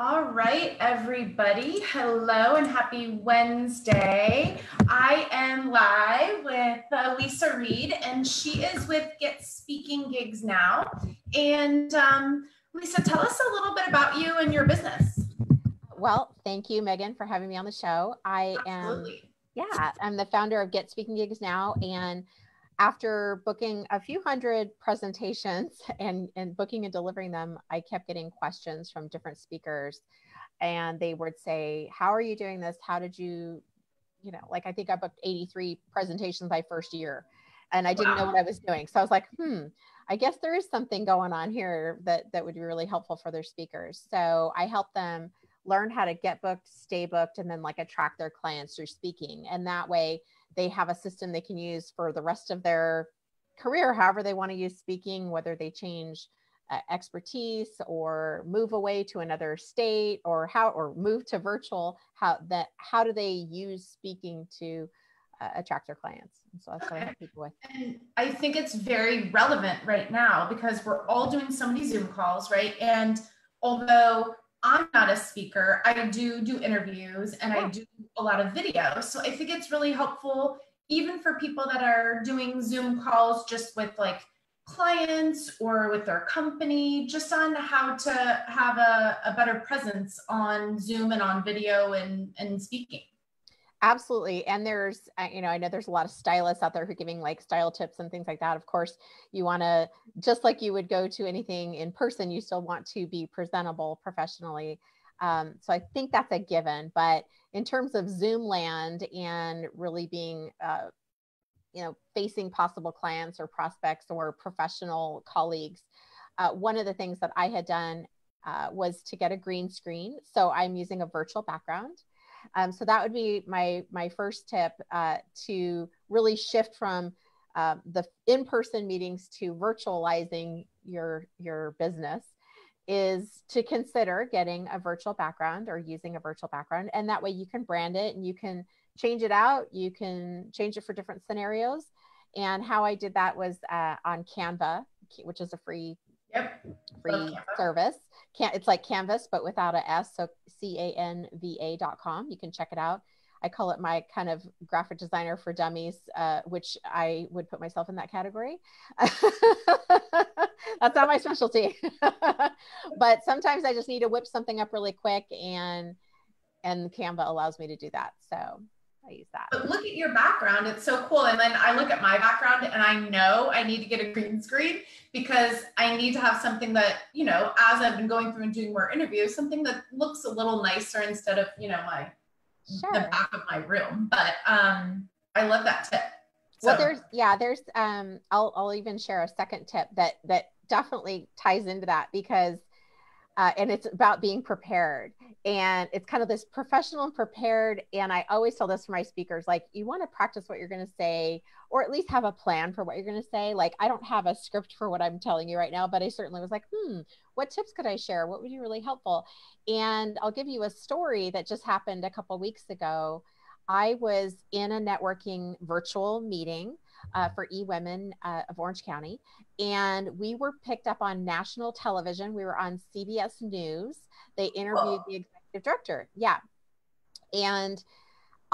All right, everybody. Hello and happy Wednesday. I am live with Lisa Reid, and she is with Get Speaking Gigs Now. And Lisa, tell us a little bit about you and your business. Well, thank you, Meghan, for having me on the show. I'm the founder of Get Speaking Gigs Now, and after booking a few hundred presentations and booking and delivering them, I kept getting questions from different speakers, and they would say, how are you doing this? How did you, like I think I booked 83 presentations my first year, and I didn't know what I was doing. So I was like, I guess there is something going on here that would be really helpful for their speakers. So I help them learn how to get booked, stay booked, and then like attract their clients through speaking. And that way they have a system they can use for the rest of their career, however they want to use speaking, whether they change expertise or move away to another state or move to virtual, how do they use speaking to attract their clients? And so that's what I help people with. And I think it's very relevant right now because we're all doing so many Zoom calls, right? And although I'm not a speaker, I do interviews and I do a lot of videos. So I think it's really helpful even for people that are doing Zoom calls just with like clients or with their company, just on how to have a better presence on Zoom and on video and speaking. Absolutely. And there's, I know there's a lot of stylists out there who are giving like style tips and things like that. Of course, you want to, just like you would go to anything in person, you still want to be presentable professionally. So I think that's a given. But in terms of Zoom land and really being, facing possible clients or prospects or professional colleagues, one of the things that I had done was to get a green screen. So I'm using a virtual background. So that would be my first tip to really shift from the in-person meetings to virtualizing your business, is to consider getting a virtual background or using a virtual background. And that way you can brand it and you can change it out. You can change it for different scenarios. And how I did that was on Canva, which is a free service. It's like Canvas, but without a S. So canva.com. You can check it out. I call it my kind of graphic designer for dummies, which I would put myself in that category. That's not my specialty. But sometimes I just need to whip something up really quick, and Canva allows me to do that. So I use that. But look at your background. It's so cool. And then I look at my background and I know I need to get a green screen because I need to have something that, as I've been going through and doing more interviews, something that looks a little nicer instead of, the back of my room. But I love that tip. So. Well, I'll even share a second tip that definitely ties into that because and it's about being prepared. And it's kind of this professional and prepared. And I always tell this for my speakers, like, you want to practice what you're going to say, or at least have a plan for what you're going to say. Like, I don't have a script for what I'm telling you right now, but I certainly was like, what tips could I share? What would be really helpful? And I'll give you a story that just happened a couple of weeks ago. I was in a networking virtual meeting for eWomen of Orange County. And we were picked up on national television. We were on CBS News. They interviewed the executive director. Yeah. And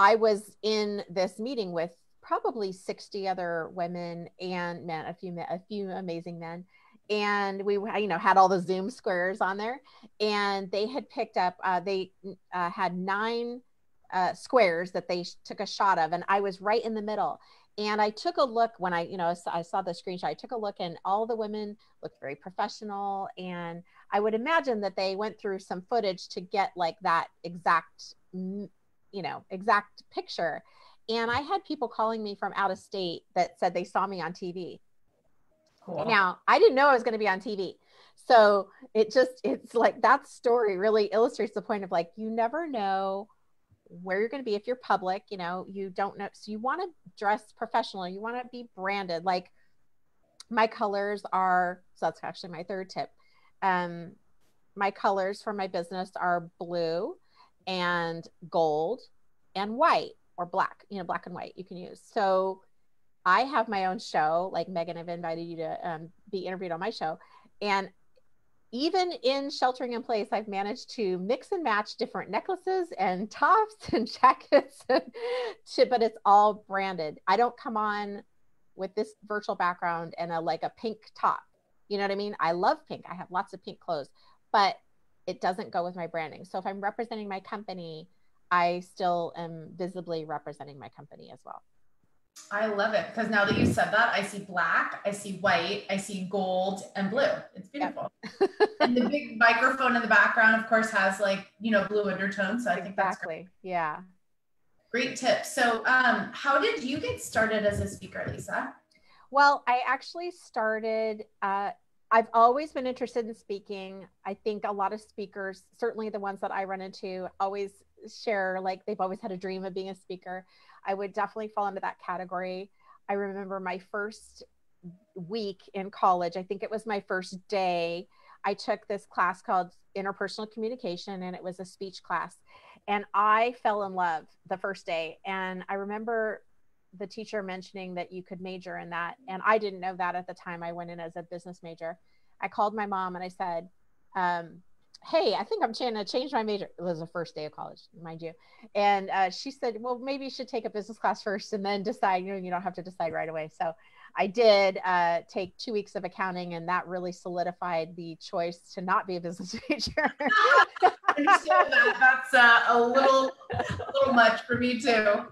I was in this meeting with probably 60 other women and men, a few amazing men. And we, had all the Zoom squares on there. And they had picked up, they had 9 squares that they took a shot of. And I was right in the middle. And I took a look when I saw the screenshot. I took a look and all the women looked very professional. And I would imagine that they went through some footage to get like that exact picture. And I had people calling me from out of state that said they saw me on TV. Cool. Now, I didn't know I was going to be on TV. So it's like that story really illustrates the point of like, you never know where you're going to be if you're public, you don't know. So you want to dress professional. You want to be branded. Like my colors are, so that's actually my third tip. My colors for my business are blue and gold and white or black, black and white you can use. So I have my own show, like Meghan, I've invited you to be interviewed on my show. And even in sheltering in place, I've managed to mix and match different necklaces and tops and jackets, but it's all branded. I don't come on with this virtual background and like a pink top. You know what I mean? I love pink. I have lots of pink clothes, but it doesn't go with my branding. So if I'm representing my company, I still am visibly representing my company as well. I love it, because now that you said that, I see black, I see white, I see gold and blue. It's beautiful. Yep. And the big microphone in the background, of course, has like, blue undertones. So I think that's great. Yeah. Great tip. So how did you get started as a speaker, Leisa? Well, I actually started, I've always been interested in speaking. I think a lot of speakers, certainly the ones that I run into, always share like they've always had a dream of being a speaker. I would definitely fall into that category. I remember my first week in college, I think it was my first day, I took this class called Interpersonal Communication, and it was a speech class. And I fell in love the first day. And I remember the teacher mentioning that you could major in that. And I didn't know that at the time. I went in as a business major. I called my mom and I said, hey, I think I'm trying to change my major. It was the first day of college, mind you. And she said, well, maybe you should take a business class first and then decide. You don't have to decide right away. So I did take 2 weeks of accounting, and that really solidified the choice to not be a business major. That's a little much for me too.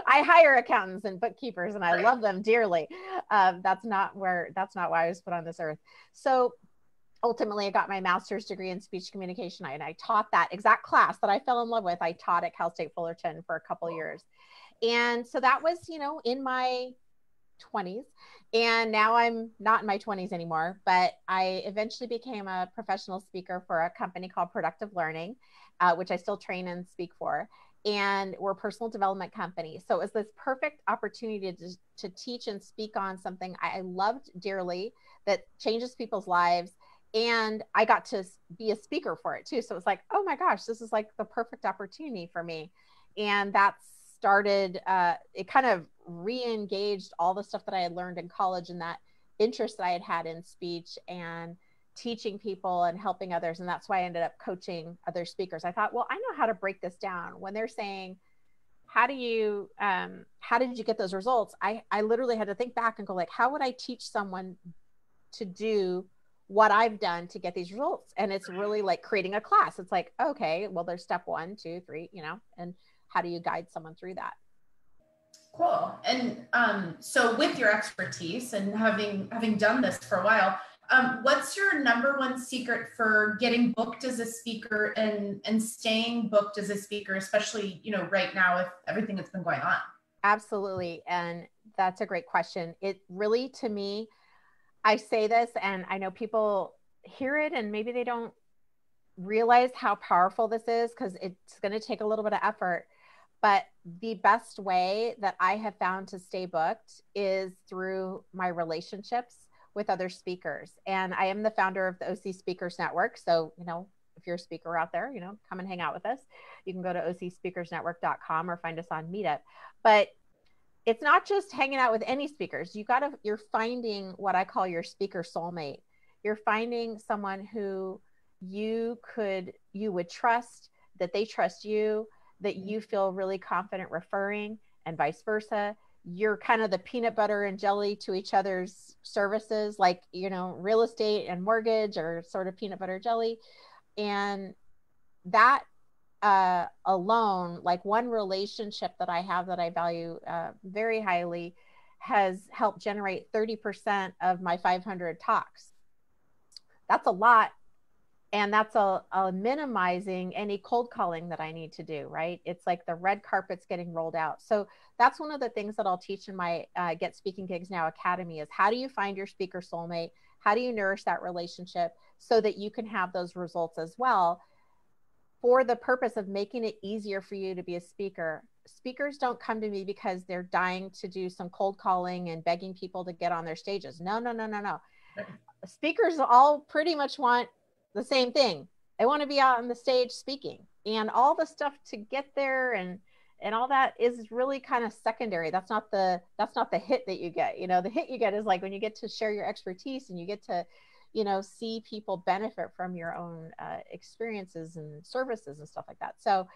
I hire accountants and bookkeepers, and I love them dearly. That's not why I was put on this earth. So ultimately, I got my master's degree in speech communication, and I taught that exact class that I fell in love with. I taught at Cal State Fullerton for a couple of years. And so that was, in my 20s. And now I'm not in my 20s anymore, but I eventually became a professional speaker for a company called Productive Learning, which I still train and speak for. And we're a personal development company. So it was this perfect opportunity to teach and speak on something I loved dearly that changes people's lives. And I got to be a speaker for it too. So it's like, oh my gosh, this is like the perfect opportunity for me. And that started, it kind of re-engaged all the stuff that I had learned in college and that interest that I had in speech and teaching people and helping others. And that's why I ended up coaching other speakers. I thought, well, I know how to break this down. When they're saying, how did you get those results? I literally had to think back and go like, how would I teach someone to do what I've done to get these results? And it's really like creating a class. It's like, okay, well, there's step 1, 2, 3, and how do you guide someone through that? Cool. And so with your expertise and having done this for a while, what's your number one secret for getting booked as a speaker and staying booked as a speaker, especially, right now with everything that's been going on? Absolutely. And that's a great question. It really, to me, I say this and I know people hear it and maybe they don't realize how powerful this is because it's going to take a little bit of effort. But the best way that I have found to stay booked is through my relationships with other speakers. And I am the founder of the OC Speakers Network. So, if you're a speaker out there, come and hang out with us. You can go to ocspeakersnetwork.com or find us on Meetup. But it's not just hanging out with any speakers. You're finding what I call your speaker soulmate. You're finding someone who you would trust, that they trust you, that you feel really confident referring, and vice versa. You're kind of the peanut butter and jelly to each other's services, like, real estate and mortgage are sort of peanut butter jelly. And that alone, like one relationship that I have that I value very highly has helped generate 30% of my 500 talks. That's a lot. And that's a minimizing any cold calling that I need to do, right? It's like the red carpet's getting rolled out. So that's one of the things that I'll teach in my Get Speaking Gigs Now Academy is how do you find your speaker soulmate? How do you nourish that relationship so that you can have those results as well, for the purpose of making it easier for you to be a speaker. Speakers don't come to me because they're dying to do some cold calling and begging people to get on their stages. No. Speakers all pretty much want the same thing. They want to be out on the stage speaking, and all the stuff to get there and all that is really kind of secondary. That's not the hit that you get. The hit you get is like when you get to share your expertise and you get to, see people benefit from your own experiences and services and stuff like that. So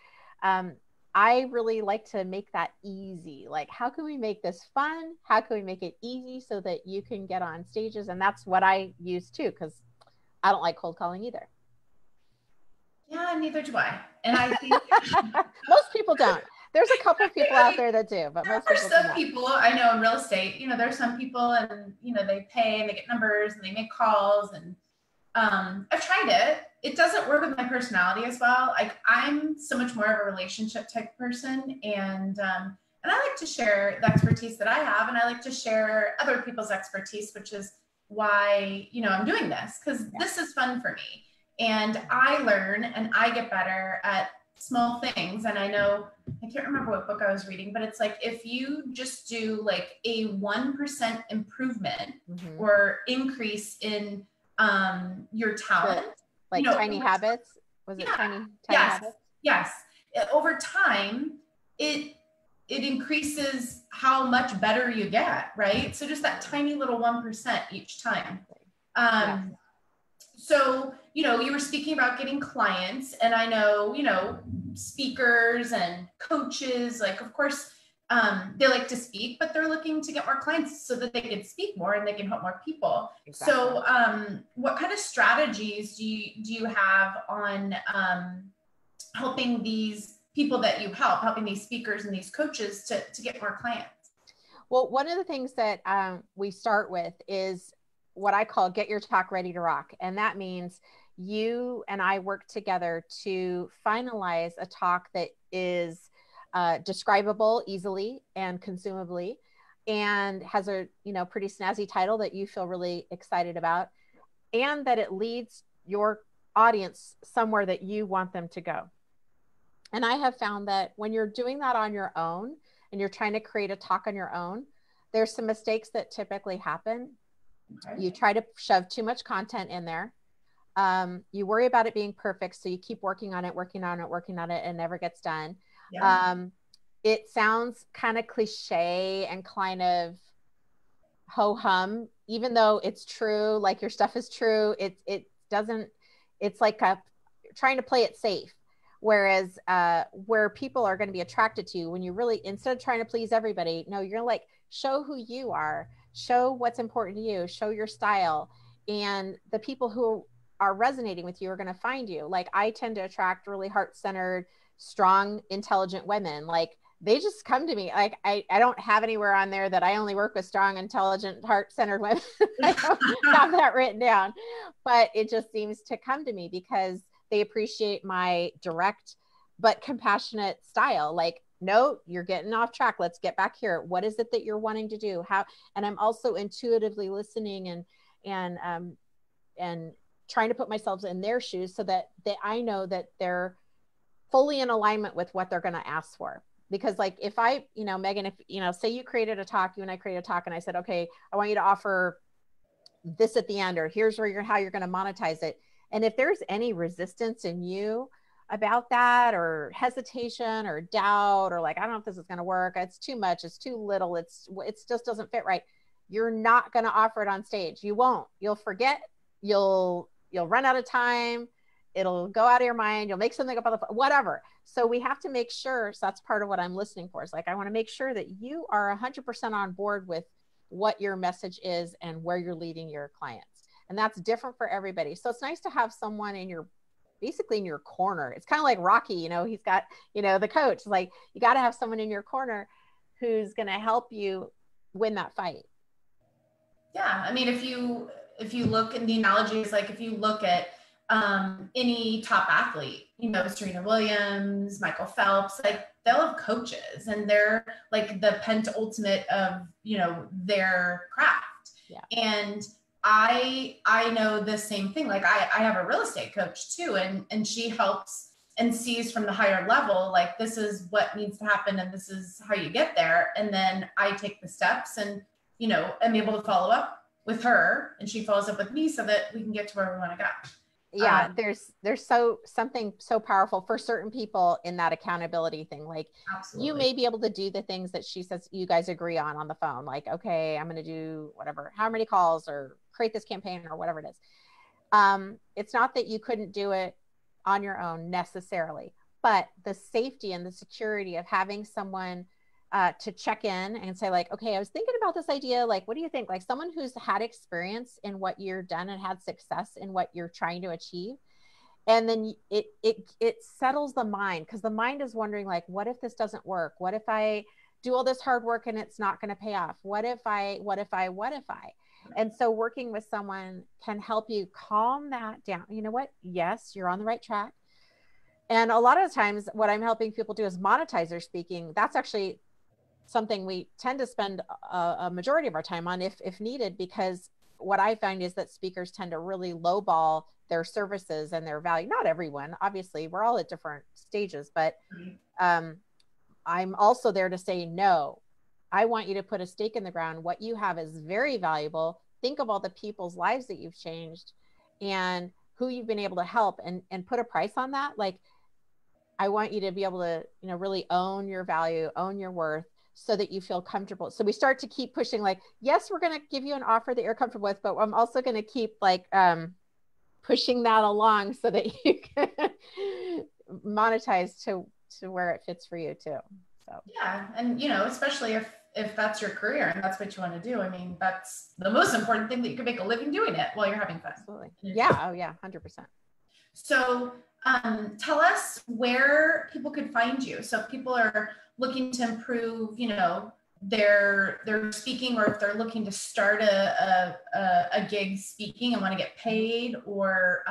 I really like to make that easy. Like, how can we make this fun? How can we make it easy so that you can get on stages? And that's what I use too, because I don't like cold calling either. Yeah, neither do I. And I think most people don't. There's a couple of people out there that do, but most people some people I know in real estate, there's some people and, they pay and they get numbers and they make calls. And I've tried it. It doesn't work with my personality as well. Like, I'm so much more of a relationship type person. And I like to share the expertise that I have. And I like to share other people's expertise, which is why, I'm doing this, because this is fun for me. And I learn and I get better at small things. And I know, I can't remember what book I was reading, but it's like, if you just do like a 1% improvement or increase in your talent, like tiny habits, was it tiny habits? Yes. Over time, it increases how much better you get, right? So just that tiny little 1% each time. So, you were speaking about getting clients, and I know, speakers and coaches, like, of course, they like to speak, but they're looking to get more clients so that they can speak more and they can help more people. Exactly. So, what kind of strategies do you have on helping these people that you helping these speakers and these coaches to get more clients? Well, one of the things that we start with is what I call get your talk ready to rock. And that means you and I work together to finalize a talk that is describable easily and consumably, and has a pretty snazzy title that you feel really excited about, and that it leads your audience somewhere that you want them to go. And I have found that when you're doing that on your own and you're trying to create a talk on your own, there's some mistakes that typically happen. Okay. You try to shove too much content in there. You worry about it being perfect, so you keep working on it, and it never gets done. Yeah. It sounds kind of cliche and kind of ho-hum, even though it's true, like your stuff is true. It doesn't, it's like trying to play it safe. Whereas where people are going to be attracted to you when you really, instead of trying to please everybody, no, you're like, show who you are, show what's important to you, show your style. And the people who are resonating with you are going to find you. Like, I tend to attract really heart-centered, strong, intelligent women. Like, they just come to me. Like, I don't have anywhere on there that I only work with strong, intelligent, heart-centered women. I don't have that written down, but it just seems to come to me because they appreciate my direct but compassionate style. Like, no, you're getting off track. Let's get back here. What is it that you're wanting to do? How? And I'm also intuitively listening and trying to put myself in their shoes so that I know that they're fully in alignment with what they're going to ask for. Because, like, if I, Meghan, if, say you created a talk, you and I created a talk, and I said, okay, I want you to offer this at the end, or here's where how you're going to monetize it. And if there's any resistance in you about that, or hesitation or doubt, or like, I don't know if this is going to work, it's too much, it's too little, it just doesn't fit right, you're not going to offer it on stage. You won't. You'll forget. You'll run out of time. It'll go out of your mind. You'll make something up on the whatever. So we have to make sure. So that's part of what I'm listening for. Is like, I want to make sure that you are 100% on board with what your message is and where you're leading your clients. And that's different for everybody. So it's nice to have someone basically in your corner. It's kind of like Rocky, he's got, the coach. Like, you got to have someone in your corner who's going to help you win that fight. Yeah. I mean, if you look, and the analogy is like, if you look at any top athlete, Serena Williams, Michael Phelps, like, they'll have coaches, and they're like the penultimate of, their craft. Yeah. And I know the same thing. Like, I have a real estate coach too, and she helps and sees from the higher level, like, this is what needs to happen and this is how you get there. And then I take the steps and, am able to follow up with her, and she follows up with me so that we can get to where we want to go. Yeah, there's something so powerful for certain people in that accountability thing. Like, absolutely. You may be able to do the things that she says you guys agree on the phone. Like, okay, I'm going to do whatever, how many calls, or create this campaign, or whatever it is. It's not that you couldn't do it on your own necessarily, but the safety and the security of having someone to check in and say like, okay, I was thinking about this idea. Like, what do you think? Like someone who's had experience in what you're done and had success in what you're trying to achieve. And then it settles the mind, because the mind is wondering like, what if this doesn't work? What if I do all this hard work and it's not going to pay off? What if I? And so working with someone can help you calm that down. You know what? Yes, you're on the right track. And a lot of times what I'm helping people do is monetize their speaking. That's actually something we tend to spend a majority of our time on if needed, because what I find is that speakers tend to really lowball their services and their value. Not everyone, obviously, we're all at different stages, but I'm also there to say, no, I want you to put a stake in the ground. What you have is very valuable. Think of all the people's lives that you've changed and who you've been able to help, and put a price on that. Like, I want you to be able to, really own your value, own your worth, so that you feel comfortable. So we start to keep pushing like, yes, we're going to give you an offer that you're comfortable with, but I'm also going to keep like pushing that along so that you can monetize to where it fits for you too. So yeah, and especially if that's your career and that's what you want to do. I mean, that's the most important thing, that you can make a living doing it while you're having fun. Absolutely. Yeah. Oh yeah. 100%. So tell us where people could find you. So if people are looking to improve, their speaking, or if they're looking to start a gig speaking and want to get paid, or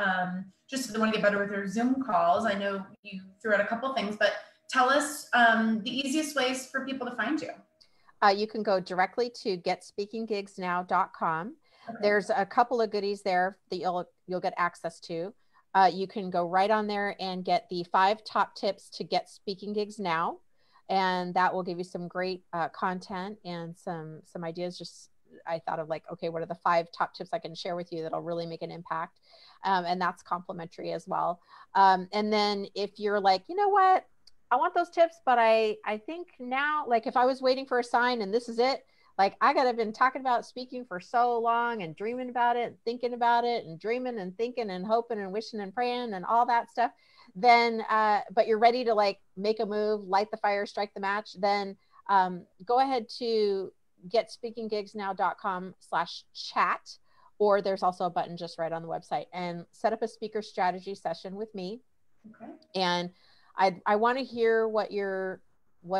just if they want to get better with their Zoom calls. I know you threw out a couple things, but tell us the easiest ways for people to find you. You can go directly to getspeakinggigsnow.com. Okay. There's a couple of goodies there that you'll get access to. You can go right on there and get the 5 top tips to get speaking gigs now. And that will give you some great content and some ideas. Just, I thought of like, okay, what are the 5 top tips I can share with you that'll really make an impact? And that's complimentary as well. And then if you're like, you know what, I want those tips, but I think now, like if I was waiting for a sign and this is it, like I got to been talking about speaking for so long and dreaming about it, and thinking about it, and dreaming and thinking and hoping and wishing and praying and all that stuff. Then, but you're ready to like make a move, light the fire, strike the match. Then go ahead to getspeakinggigsnow.com/chat, or there's also a button just right on the website, and set up a speaker strategy session with me. Okay. And I want to hear what are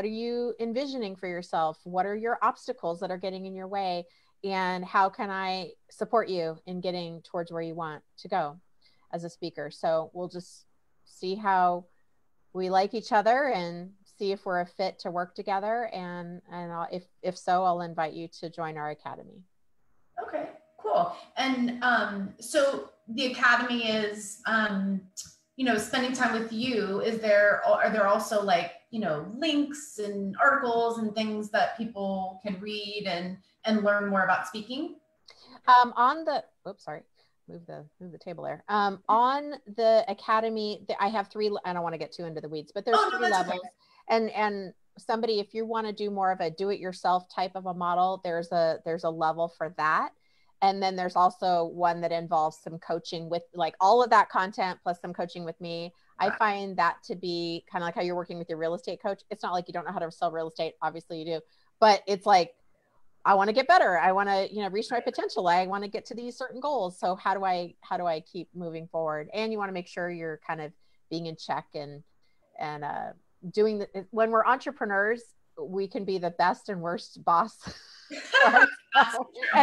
you envisioning for yourself? What are your obstacles that are getting in your way? And how can I support you in getting towards where you want to go as a speaker? So we'll just see how we like each other and see if we're a fit to work together. And if so, I'll invite you to join our academy. Okay, cool. And so the academy is, spending time with you. Are there also like, links and articles and things that people can read and learn more about speaking? Move the table there. On the academy, I have 3, I don't want to get too into the weeds, but there's 3 levels. Okay. And somebody, if you want to do more of a do-it-yourself type of a model, there's a level for that. And then there's also one that involves some coaching with like all of that content plus some coaching with me. I find that to be kind of like how you're working with your real estate coach. It's not like you don't know how to sell real estate. Obviously you do, but it's like, I want to get better. I want to, reach my potential. I want to get to these certain goals. So how do I keep moving forward? And you want to make sure you're kind of being in check and doing when we're entrepreneurs, we can be the best and worst boss and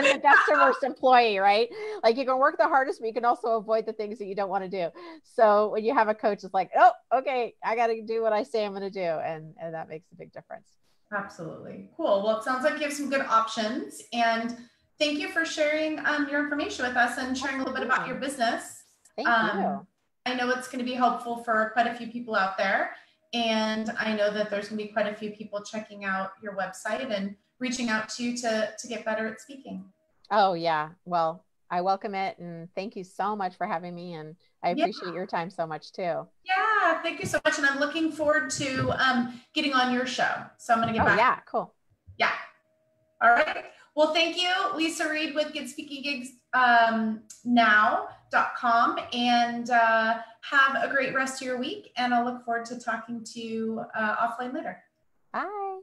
the best and worst employee, right? Like you can work the hardest, but you can also avoid the things that you don't want to do. So when you have a coach, it's like, oh, okay, I got to do what I say I'm going to do. And that makes a big difference. Absolutely. Cool. Well, it sounds like you have some good options, and thank you for sharing your information with us and sharing a little bit about your business. Thank you. I know it's going to be helpful for quite a few people out there. And I know that there's going to be quite a few people checking out your website and reaching out to you to get better at speaking. Oh yeah. Well, I welcome it. And thank you so much for having me. And I appreciate your time so much too. Yeah. Thank you so much. And I'm looking forward to getting on your show. So I'm going to get back. Yeah. Cool. Yeah. All right. Well, thank you, Lisa Reid with GetSpeakingGigsNow.com, and have a great rest of your week. And I'll look forward to talking to you offline later. Bye.